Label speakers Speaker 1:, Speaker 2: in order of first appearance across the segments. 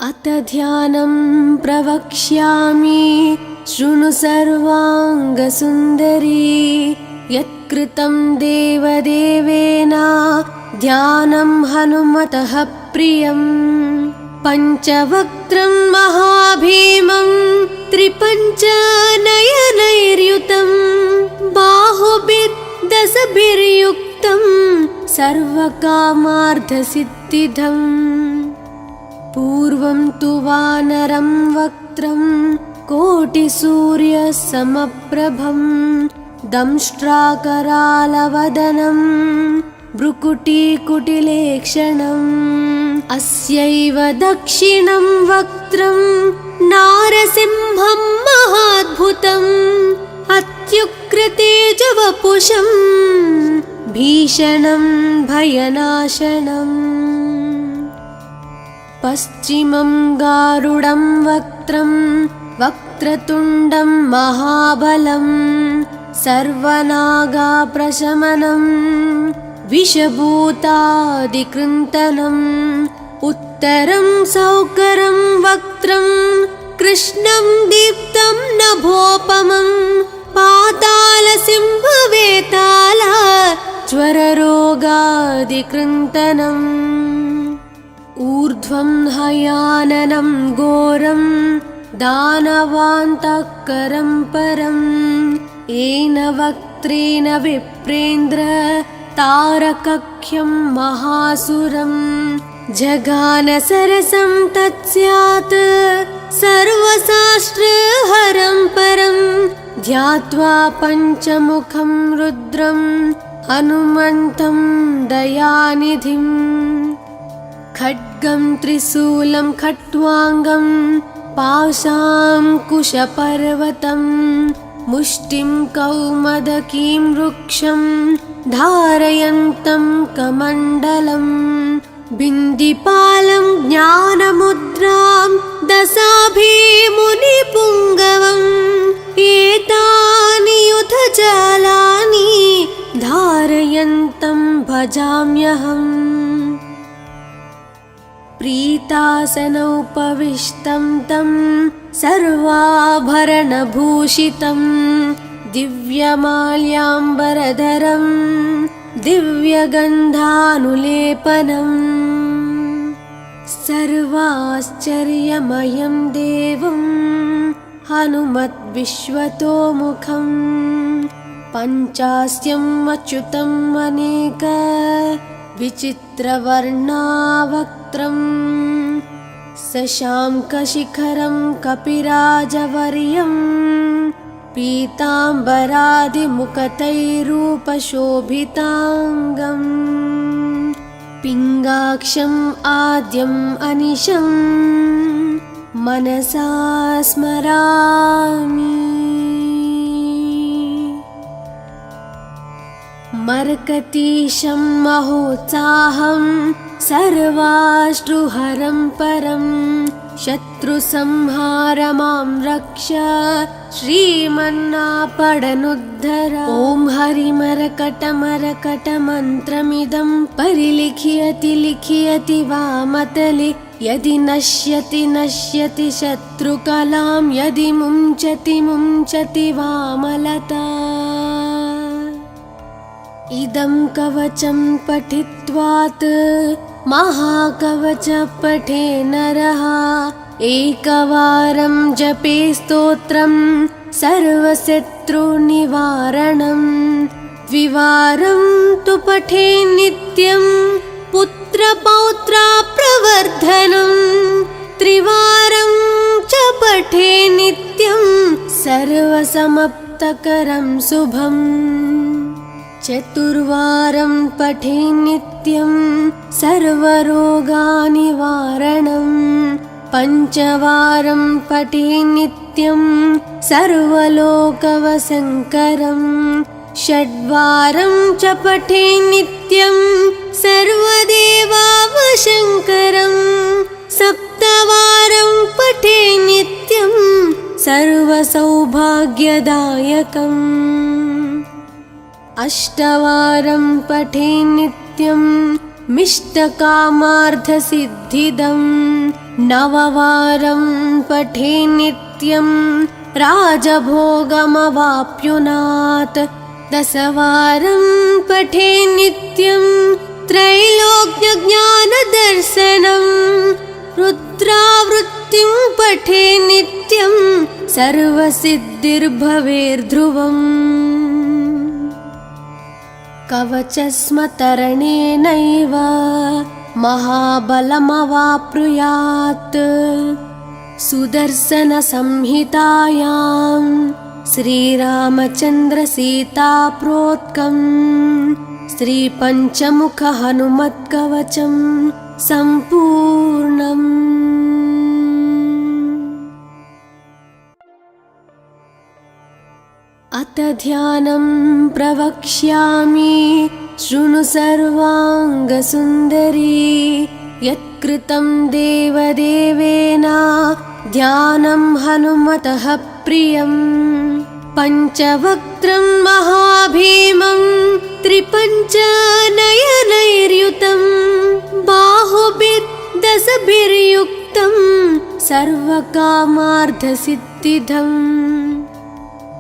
Speaker 1: अत ध्यानं प्रवक्ष्यामि शृणु सर्वाङ्गसुन्दरी। यत्कृतं देवदेवेन ध्यानं हनुमतः प्रियम्। पञ्चवक्त्रं महाभीमं त्रिपञ्चनयनैर्युतं बाहुभिर्दशभिर्युक्तं सर्वकामार्थसिद्धिदम्। पूर्वं तु वानरं वक्त्रं कोटिसूर्यसमप्रभं दंष्ट्राकरालवदनं भ्रुकुटीकुटिलेक्षणम्। अस्यैव दक्षिणं वक्त्रं नारसिंहं महाद्भुतम् अत्युग्रतेजवपुषं भीषणं भयनाशनम्। पश्चिमं गारुडं वक्त्रं वक्रतुण्डं महाबलं सर्वनागाप्रशमनं विषभूतादिकृन्तनम्। उत्तरं सौकरं वक्त्रं कृष्णं दीप्तं नभोपमं पातालसिंहवेताल ज्वररोगादिकृन्तनम्। ऊर्ध्वं हयाननं घोरं दानवान्तकरं परं येन वक्त्रेण विप्रेन्द्र तारकख्यं महासुरं। जगानसरसं तत्स्यात् सर्वशास्त्रहरं परं ध्यात्वा पञ्चमुखं रुद्रं हनुमन्तं दयानिधिम्। खड्गं त्रिशूलं खट्वाङ्गं पाशाङ्कुशपर्वतं मुष्टिं कौमदकीं वृक्षं धारयन्तं कमण्डलम्। बिन्दिपालं ज्ञानमुद्रां दशाभिमुनिपुङ्गवम् एतानि युधजालानि धारयन्तं भजाम्यहम्। प्रीतासनोपविष्टं तं सर्वाभरणभूषितं दिव्यमाल्याम्बरधरं दिव्यगन्धानुलेपनम्। सर्वाश्चर्यमयं देवं हनुमद्विश्वतोमुखं पञ्चास्यम् अच्युतम् अनेक विचित्रवर्णावक्त्रम्। शशाङ्कशिखरं कपिराजवर्यं पीताम्बरादिमुकुटैरूपशोभिताङ्गम्। पिङ्गाक्षम् आद्यम् अनिशं मनसा स्मरामि। मर्कतीशं महोत्साहं सर्वाश्रुहरं परं शत्रुसंहार मां रक्ष श्रीमन्नापडनुद्धर। ॐ हरिमरकटमरकटमन्त्रमिदं परिलिख्यति लिख्यति वामतले यदि नश्यति नश्यति शत्रुकलां यदि मुञ्चति मुञ्चति वामलता। इदं कवचं पठित्वात् महाकवच पठे नरः एकवारं जपे स्तोत्रं सर्वशत्रुनिवारणं। द्विवारं तु पठे नित्यं पुत्रपौत्राप्रवर्धनं। त्रिवारं च पठे नित्यं सर्वसमाप्तकरं शुभम्। चतुर्वारं पठे नित्यं सर्वरोगनिवारणं। पञ्चवारं पठे नित्यं सर्वलोकवशङ्करं। षड्वारं च पठे नित्यं सर्वदेवावशङ्करं। सप्तवारं पठे नित्यं सर्वसौभाग्यदायकम्। अष्टवारं पठे नित्यं मिष्टकामार्थसिद्धिदम्। नववारं पठे नित्यं राजभोगमवाप्नुयात्। दशवारं पठे नित्यं त्रैलोक्यज्ञानदर्शनं। रुद्रावृत्तिं पठे नित्यं सर्वसिद्धिर्भवेर्ध्रुवम्। कवचस्मतरणेनैव महाबलमवाप्नुयात्। सुदर्शनसंहितायां श्रीरामचन्द्रसीताप्रोक्तं श्रीपञ्चमुखहनुमत्कवचं सम्पूर्णम्। अथ ध्यानं प्रवक्ष्यामि शृणु सर्वाङ्गसुन्दरी। यत्कृतं देवदेवेन ध्यानं हनुमतः प्रियं। पञ्चवक्त्रं महाभीमं त्रिपञ्चनयनैर्युतं। बाहुभिर्दशभिर्युक्तं सर्वकामार्थसिद्धिदम्।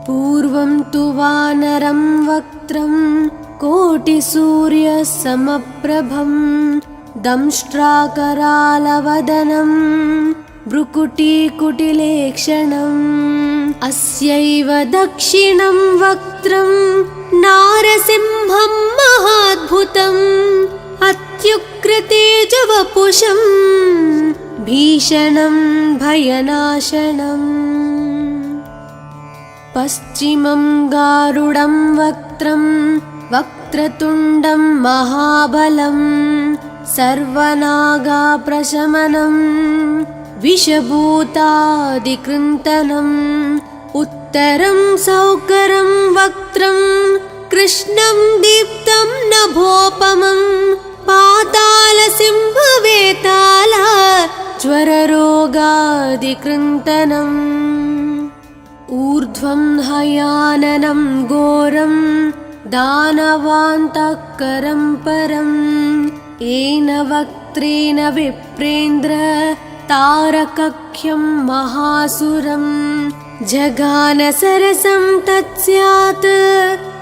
Speaker 1: पूर्वं तु वानरं वक्त्रं कोटिसूर्यसमप्रभं। दंष्ट्राकरालवदनं भ्रुकुटीकुटिलेक्षणम्। अस्यैव दक्षिणं वक्त्रं नारसिंहं महाद्भुतम्। अत्युग्रतेजवपुषं भीषणं भयनाशनम्। पश्चिमं गारुडं वक्त्रं वक्रतुण्डं महाबलं। सर्वनागाप्रशमनं विषभूतादिकृन्तनम्। उत्तरं सौकरं वक्त्रं कृष्णं दीप्तं नभोपमं। पातालसिंहवेताल ज्वररोगादिकृन्तनम्। ऊर्ध्वं हयाननं घोरं दानवान्तकरं परम्। येन वक्त्रेण विप्रेन्द्र तारकख्यं महासुरं। जगानसरसं तत्स्यात्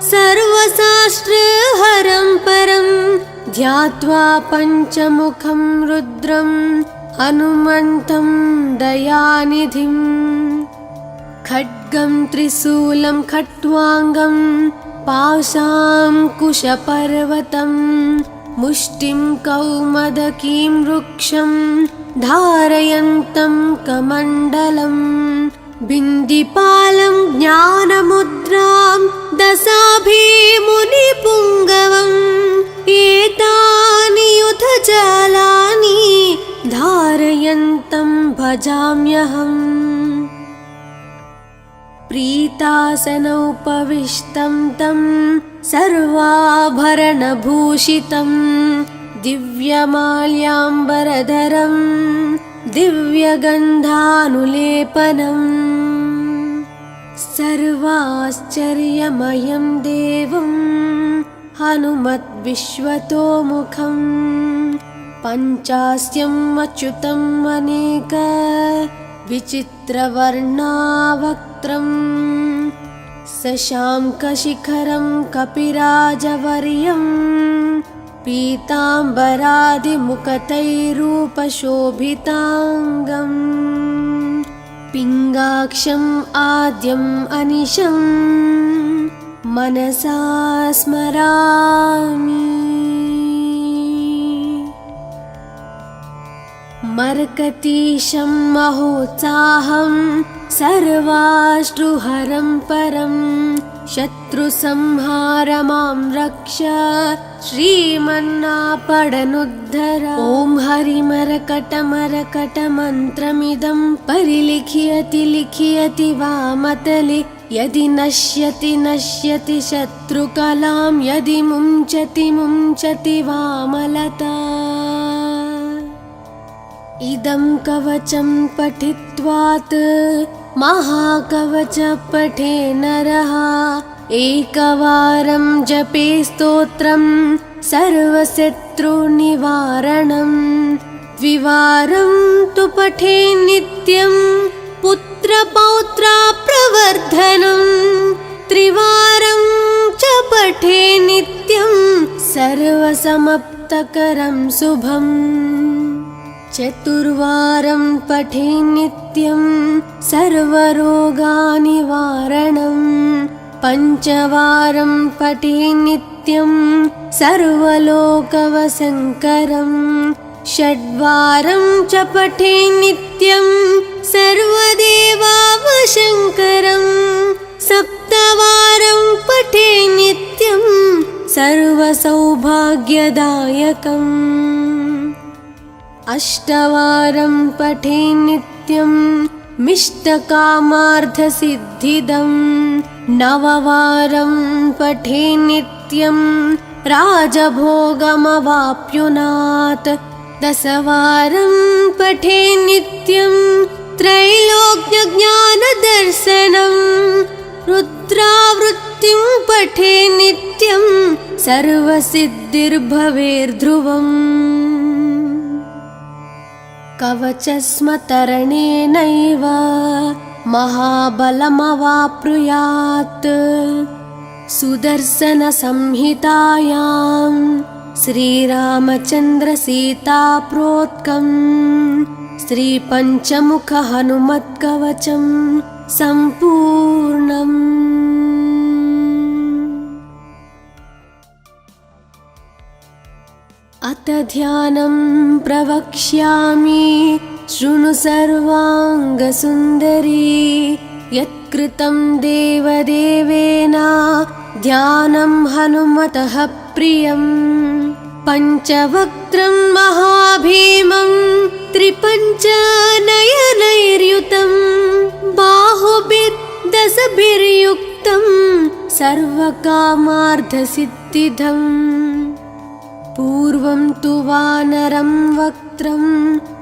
Speaker 1: सर्वशास्त्रहरं परं। ध्यात्वा पञ्चमुखं रुद्रं हनुमन्तं दयानिधिम्। खड्गं त्रिशूलं खट्वाङ्गं पाशाङ्कुशपर्वतं। मुष्टिं कौमदकीं वृक्षं धारयन्तं कमण्डलम्। बिन्दिपालं ज्ञानमुद्रां दशाभिमुनिपुङ्गवम्। एतानि युधजालानि धारयन्तं भजाम्यहम्। प्रीतासनोपविष्टं तं सर्वाभरणभूषितं। दिव्यमाल्याम्बरधरं दिव्यगन्धानुलेपनम्। सर्वाश्चर्यमयं देवं हनुमद्विश्वतोमुखं। पञ्चास्यम् अच्युतम् अनेक विचित्रवर्णावक्त्रम्। शशाङ्कशिखरं कपिराजवर्यं। पीताम्बरादिमुकुटैरूपशोभिताङ्गम्। पिङ्गाक्षम् आद्यम् अनिशं मनसा स्मरामि। मर्कतीशं महोत्साहं सर्वाश्रुहरं परं। शत्रुसंहार मां रक्ष श्रीमन्नापडनुद्धर। ॐ हरिमरकटमरकटमन्त्रमिदं परिलिख्यति लिख्यति वामतले। यदि नश्यति नश्यति शत्रुकलां। यदि मुञ्चति मुञ्चति वामलता। इदं कवचं पठित्वात् महाकवच पठे नरः। एकवारं जपे स्तोत्रं सर्वशत्रुनिवारणं। द्विवारं तु पठे नित्यं पुत्रपौत्राप्रवर्धनम् त्रिवारं च पठे नित्यं सर्वसमप्तकरं शुभम् चतुर्वारं पठे नित्यं सर्वरोगानिवारणम् पञ्चवारं पठे नित्यं सर्वलोकवशङ्करम् षड्वारं च पठे नित्यं सर्वदेवावशङ्करम् सप्तवारं पठे नित्यं सर्वसौभाग्यदायकम् अष्टवारं पठे नित्यं मिष्टकामार्थसिद्धिदम् नववारं पठे नित्यं राजभोगमवाप्नुयात् दशवारं पठे नित्यं त्रैलोक्यज्ञानदर्शनम् रुद्रावृत्तिं पठे नित्यं सर्वसिद्धिर्भवेर्ध्रुवम् कवचस्मतरणेनैव महाबलमवाप्नुयात् सुदर्शनसंहितायां श्रीरामचन्द्रसीताप्रोक्तं श्रीपञ्चमुखहनुमत्कवचं सम्पूर्णम्। अथ ध्यानं प्रवक्ष्यामि शृणु सर्वाङ्गसुन्दरी यत्कृतं देवदेवेन ध्यानं हनुमतः प्रियं पञ्चवक्त्रं महाभीमं त्रिपञ्चनयनैर्युतं बाहुभिर्दशभिर्युक्तं सर्वकामार्थसिद्धिदम् पूर्वं तु वानरं वक्त्रं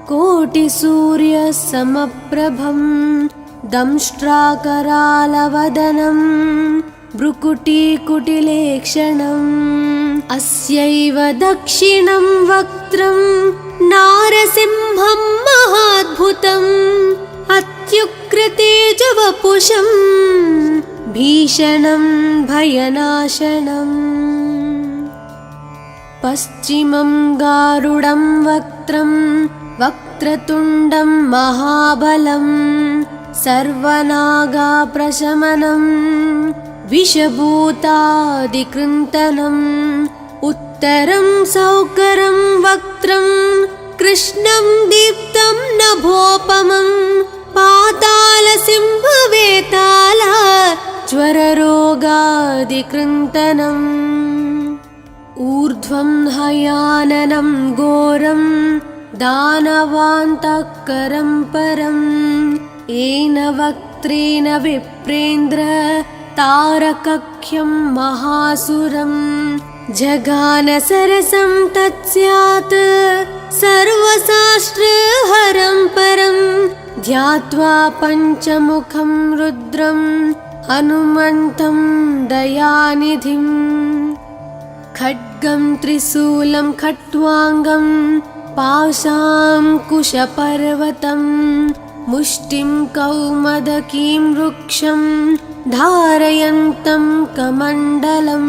Speaker 1: कोटिसूर्यसमप्रभं दंष्ट्राकरालवदनं भ्रुकुटीकुटिलेक्षणम् अस्यैव दक्षिणं वक्त्रं नारसिंहं महाद्भुतम् अत्युग्रतेजवपुषं भीषणं भयनाशनम् पश्चिमं गारुडं वक्त्रं वक्रतुण्डं महाबलं सर्वनागाप्रशमनं विषभूतादिकृन्तनम् उत्तरं सौकरं वक्त्रं कृष्णं दीप्तं नभोपमं पातालसिंहवेताल ज्वररोगादिकृन्तनम् ऊर्ध्वं हयाननं घोरं दानवान्तकरं परं येन वक्त्रेण विप्रेन्द्र तारकख्यं महासुरं जगानसरसं तत्स्यात् सर्वशास्त्रहरं परं ध्यात्वा पञ्चमुखं रुद्रं हनुमन्तं दयानिधिम् खड्गं त्रिशूलं खट्वाङ्गं पाशाङ्कुशपर्वतं मुष्टिं कौमदकीं वृक्षं धारयन्तं कमण्डलं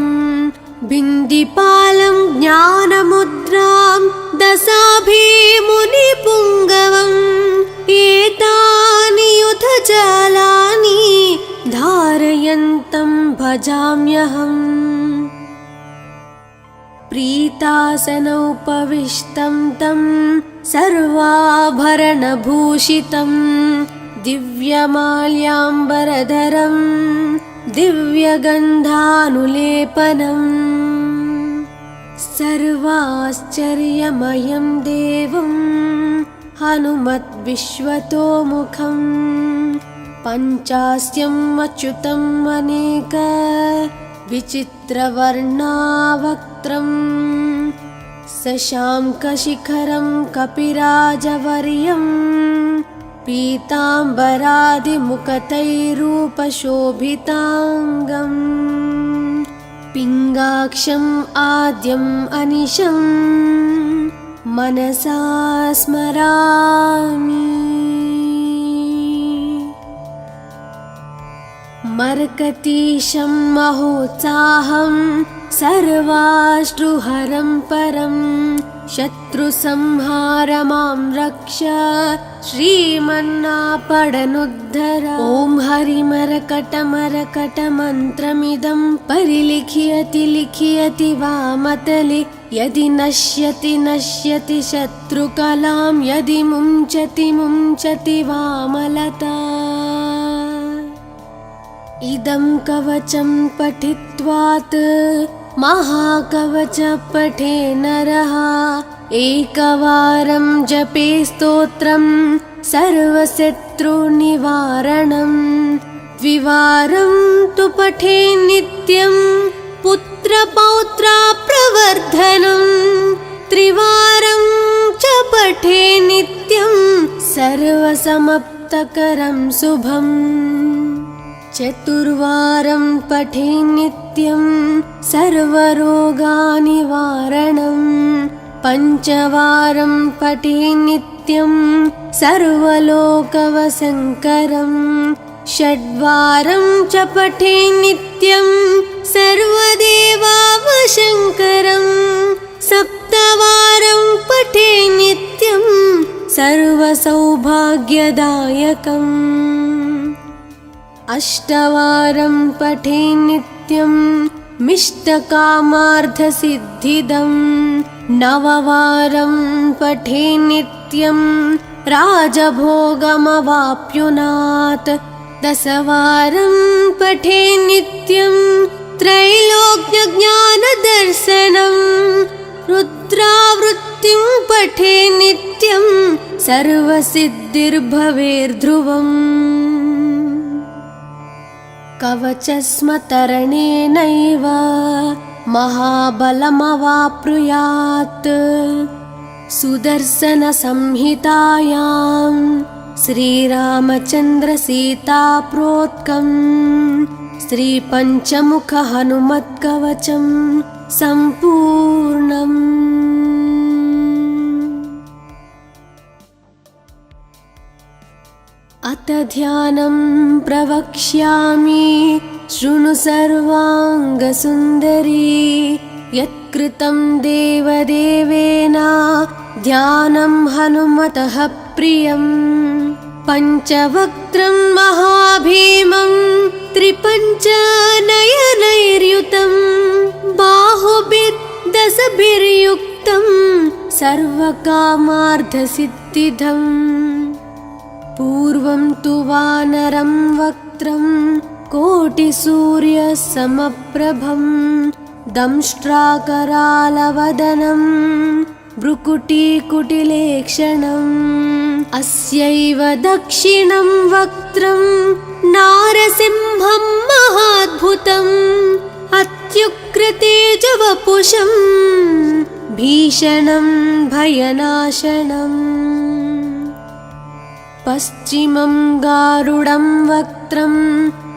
Speaker 1: बिन्दिपालं ज्ञानमुद्रां दशाभिमुनिपुङ्गवम् एतानि युधजालानि धारयन्तं भजाम्यहम् प्रीतासनोपविष्टं तं सर्वाभरणभूषितं दिव्यमाल्याम्बरधरं दिव्यगन्धानुलेपनम् सर्वाश्चर्यमयं देवं हनुमद्विश्वतोमुखं पञ्चास्यम् अच्युतम् अनेक विचित्रवर्णावक्त्रं शशाङ्कशिखरं कपिराजवर्यं पीताम्बरादिमुखतैरूपशोभिताङ्गम् पिङ्गाक्षम् आद्यम् अनिशं मनसा स्मरामि। मर्कतीशं महोत्साहं सर्वाश्रुहरं परं शत्रुसंहार मां रक्ष श्रीमन्नापडनुद्धर। ॐ हरिमरकटमरकटमन्त्रमिदं परिलिख्यति लिख्यति वामतले यदि नश्यति नश्यति शत्रुकलां यदि मुञ्चति मुञ्चति वामलता। इदं कवचं पठित्वात् महाकवच पठे नरः एकवारं जपे स्तोत्रं सर्वशत्रुनिवारणं द्विवारं तु पठे नित्यं पुत्रपौत्रप्रवर्धनं त्रिवारं च पठे नित्यं सर्वसमाप्तकरं शुभम् चतुर्वारं पठे नित्यं सर्वरोगनिवारणं पञ्चवारं पठे नित्यं सर्वलोकवशङ्करं षड्वारं च पठे नित्यं सर्वदेवावशङ्करं सप्तवारं पठे नित्यं सर्वसौभाग्यदायकम् अष्टवारं पठे नित्यं मिष्टकामार्थसिद्धिदं नववारं पठे नित्यं राजभोगमवाप्नुयात् दशवारं पठे नित्यं त्रैलोक्यज्ञानदर्शनं रुद्रावृत्तिं पठे नित्यं सर्वसिद्धिर्भवेर्ध्रुवम् कवचस्मतरणेनैव महाबलमवाप्नुयात् सुदर्शनसंहितायां श्रीरामचन्द्रसीताप्रोक्तं श्रीपञ्चमुखहनुमत्कवचं सम्पूर्णम्। अथ ध्यानं प्रवक्ष्यामि शृणु सर्वाङ्गसुन्दरी यत्कृतं देवदेवेन ध्यानं हनुमतः प्रियं पञ्चवक्त्रं महाभीमं त्रिपञ्चनयनैर्युतं बाहुभिर्दशभिर्युक्तं सर्वकामार्थसिद्धिदम् पूर्वं तु वानरं वक्त्रं कोटिसूर्यसमप्रभं दंष्ट्राकरालवदनं भ्रुकुटीकुटिलेक्षणम् अस्यैव दक्षिणं वक्त्रं नारसिंहं महाद्भुतम् अत्युग्रतेजवपुषं भीषणं भयनाशनम् पश्चिमं गारुडं वक्त्रं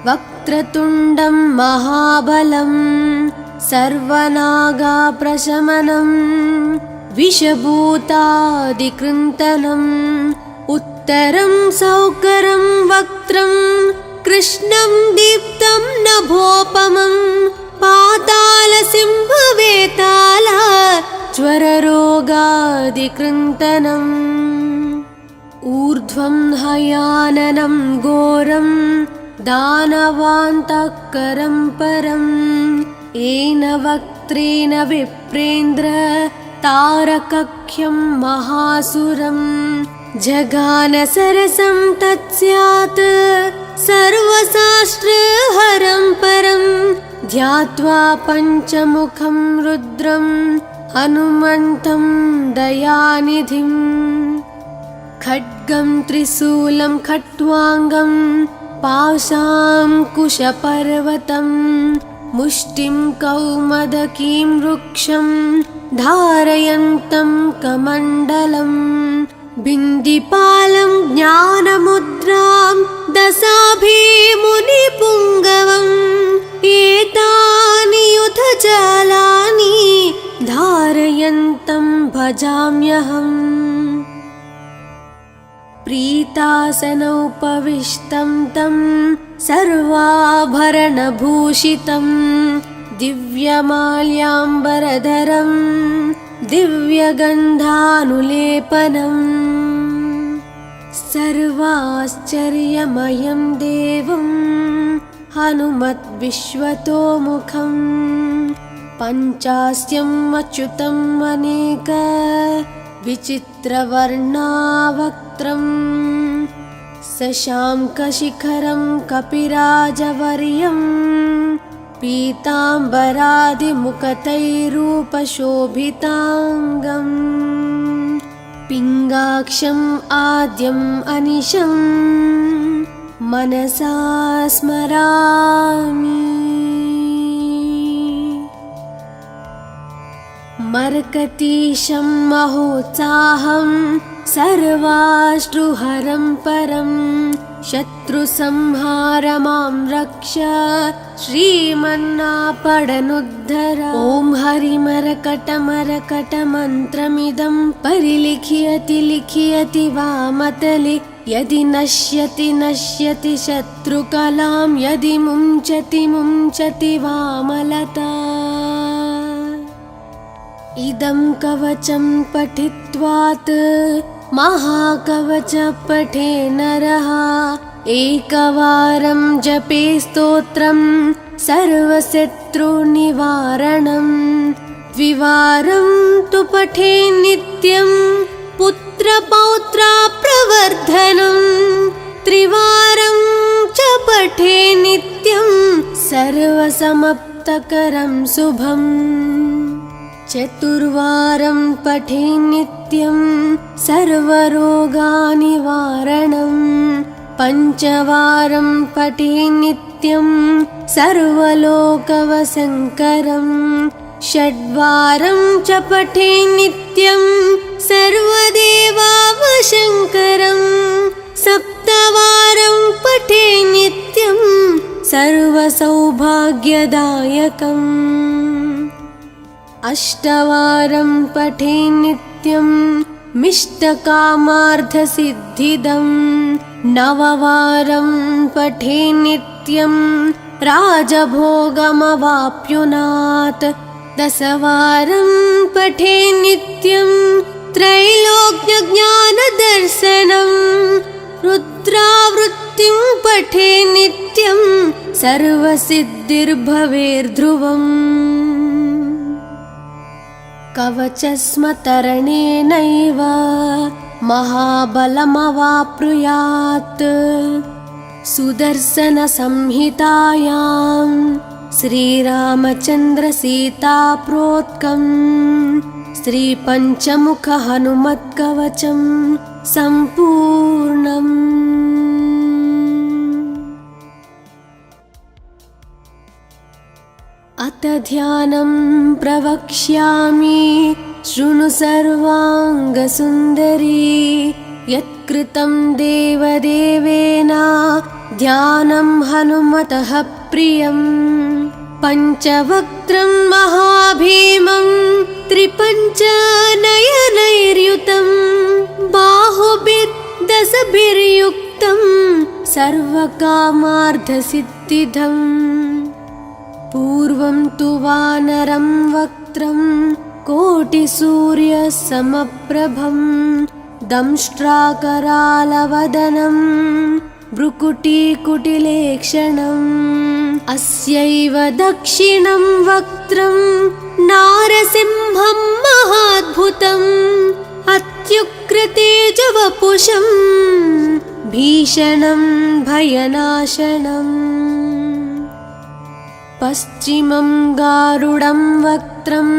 Speaker 1: वक्रतुण्डं महाबलं सर्वनागाप्रशमनं विषभूतादिकृन्तनम् उत्तरं सौकरं वक्त्रं कृष्णं दीप्तं नभोपमं पातालसिंहवेताल ज्वररोगादिकृन्तनम् ऊर्ध्वं हयाननं घोरं दानवान्तकरं परम् येन वक्त्रेण विप्रेन्द्र तारकख्यं महासुरं जगानसरसं तत्स्यात् सर्वशास्त्रहरं परं ध्यात्वा पञ्चमुखं रुद्रं हनुमन्तं दयानिधिम् खड्गं त्रिशूलं खट्वाङ्गं पाशाङ्कुशपर्वतं मुष्टिं कौमदकीं वृक्षं धारयन्तं कमण्डलं बिन्दिपालं ज्ञानमुद्रां दशाभिमुनिपुङ्गवम् एतानि युधजालानि धारयन्तं भजाम्यहम् प्रीतासनोपविष्टं तं सर्वाभरणभूषितं दिव्यमाल्याम्बरधरं दिव्यगन्धानुलेपनम् सर्वाश्चर्यमयं देवं हनुमद्विश्वतोमुखं पञ्चास्यम् अच्युतम् अनेक विचित्रवर्णावक्त्रं शशाङ्कशिखरं कपिराजवर्यं पीताम्बरादिमुखतैरूपशोभिताङ्गम् पिङ्गाक्षम् आद्यम् अनिशं मनसा स्मरामि। मर्कटीशं महोत्साहं सर्वाश्रुहरं परं शत्रुसंहारमां रक्ष श्रीमन्नापडनुद्धर। ॐ हरिमरकटमरकटमन्त्रमिदं परिलिख्यति लिख्यति वामतले यदि नश्यति नश्यति शत्रुकलां यदि मुञ्चति मुञ्चति वामलता। इदं कवचं पठित्वात् महाकवच पठे नरः एकवारं जपे स्तोत्रं सर्वशत्रुनिवारणं द्विवारं तु पठे नित्यं पुत्रपौत्राप्रवर्धनं त्रिवारं च पठे नित्यं सर्वसमाप्तकरं शुभम् चतुर्वारं पठे नित्यं सर्वरोगनिवारणं पञ्चवारं पठे नित्यं सर्वलोकवशङ्करं षड्वारं च पठे नित्यं सर्वदेवावशङ्करं सप्तवारं पठे नित्यं सर्वसौभाग्यदायकम् अष्टवारं पठे नित्यं मिष्टकामार्थसिद्धिदं नववारं पठे नित्यं राजभोगमवाप्नुयात् दशवारं पठे नित्यं त्रैलोक्यज्ञानदर्शनं रुद्रावृत्तिं पठे नित्यं सर्वसिद्धिर्भवेर्ध्रुवम् कवचस्मतरणेनैव महाबलमवाप्नुयात् सुदर्शनसंहितायां श्रीरामचन्द्रसीताप्रोक्तं श्रीपञ्चमुखहनुमत्कवचं सम्पूर्णम्। अथ ध्यानं प्रवक्ष्यामि शृणु सर्वाङ्गसुन्दरी यत्कृतं देवदेवेन ध्यानं हनुमतः प्रियं पञ्चवक्त्रं महाभीमं त्रिपञ्चनयनैर्युतं बाहुभिर्दशभिर्युक्तं सर्वकामार्थसिद्धिदम् पूर्वं तु वानरं वक्त्रं कोटिसूर्यसमप्रभं दंष्ट्राकरालवदनं भ्रुकुटीकुटिलेक्षणम् अस्यैव दक्षिणं वक्त्रं नारसिंहं महाद्भुतम् अत्युग्रतेजवपुषं भीषणं भयनाशनम् पश्चिमं गारुडं वक्त्रं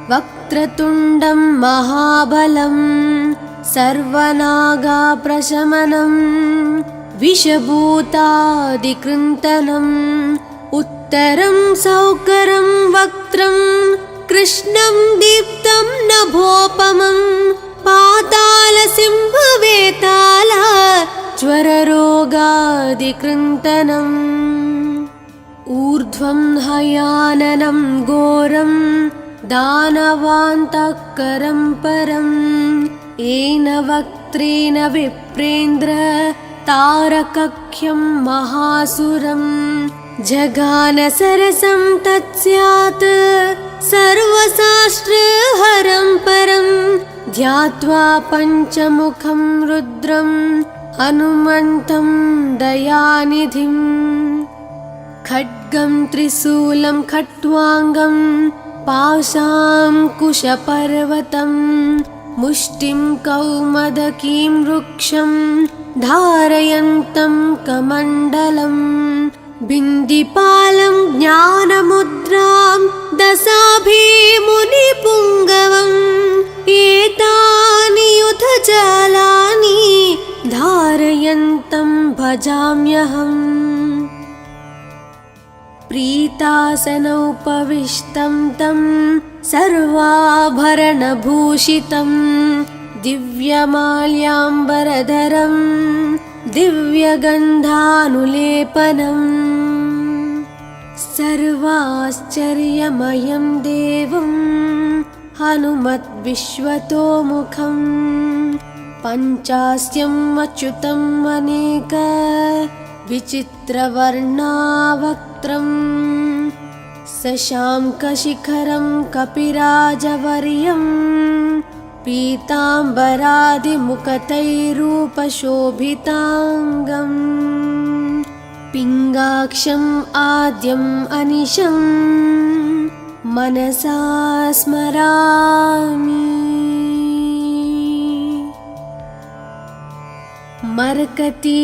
Speaker 1: वक्रतुण्डं महाबलं सर्वनागाप्रशमनं विषभूतादिकृन्तनम् उत्तरं सौकरं वक्त्रं कृष्णं दीप्तं नभोपमं पातालसिंहवेताल ज्वररोगादिकृन्तनम् ऊर्ध्वं हयाननं घोरं दानवान्तःकरं परम् येन वक्त्रेण विप्रेन्द्र तारकख्यं महासुरम् जगान सरसं तत्स्यात् सर्वशास्त्रहरं परं ध्यात्वा पञ्चमुखं रुद्रं हनुमन्तं दयानिधिं खड्गं त्रिशूलं खट्वाङ्गं पाशाङ्कुशपर्वतं मुष्टिं कौमदकीं वृक्षं धारयन्तं कमण्डलम् बिन्दिपालं ज्ञानमुद्रां दशाभिमुनिपुङ्गवम् एतानि युधजालानि धारयन्तं भजाम्यहम् प्रीतासनोपविष्टं तं सर्वाभरणभूषितं दिव्यमाल्याम्बरधरं दिव्यगन्धानुलेपनम् सर्वाश्चर्यमयं देवं हनुमद्विश्वतोमुखं पञ्चास्यम् अच्युतम् अनेक विचित्रवर्णावक्त्रं शशाङ्कशिखरं कपिराजवर्यं पीताम्बरादिमुकुटैरूपशोभिताङ्गम् पिङ्गाक्षम् आद्यम् अनिशं मनसा स्मरामि मरकती